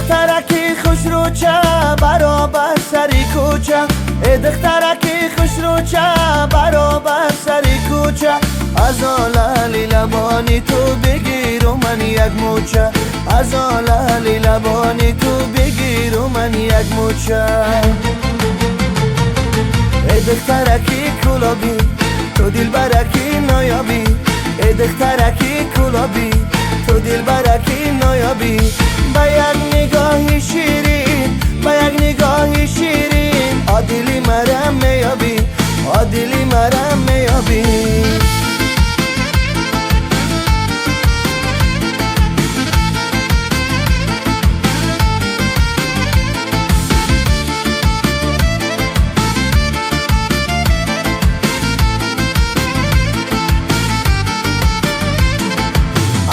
دخترکی خوش رو چه برابر سری کوچه، ای دخترکی خوش رو چه برابر سری کوچه، از آلالی لبانی تو بگیر و من یک موچه، از آلالی لبانی تو بگیر و من یک موچه. ای دخترکی کلابی تو دل برکی نایابی، ای دخترکی کلابی تو دل برکی نایابی، با یک نگاهی شیرین با یک نگاهی شیرین عادلی مرم میابی، عادلی مرم میابی.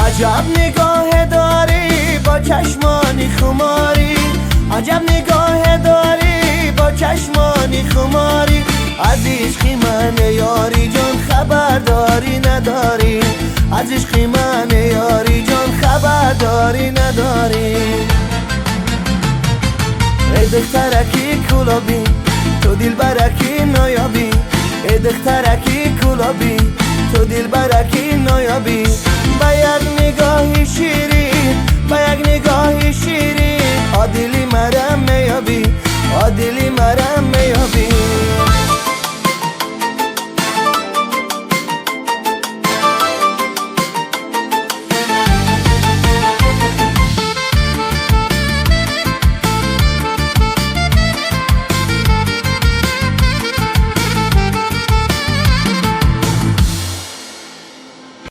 عجب نگاه داری با چشمانی خماری، عجب نگاه داری با چشمانی خماری، از عشق من یاری جان خبرداری نداری، از عشق من یاری جان خبرداری نداری. ای دخترکی کلابی تو دل برکی نایابی، ای دخترکی کلابی تو دل برکی نایابی، با یک نگاهی شیرین با یک نگاهی شیرین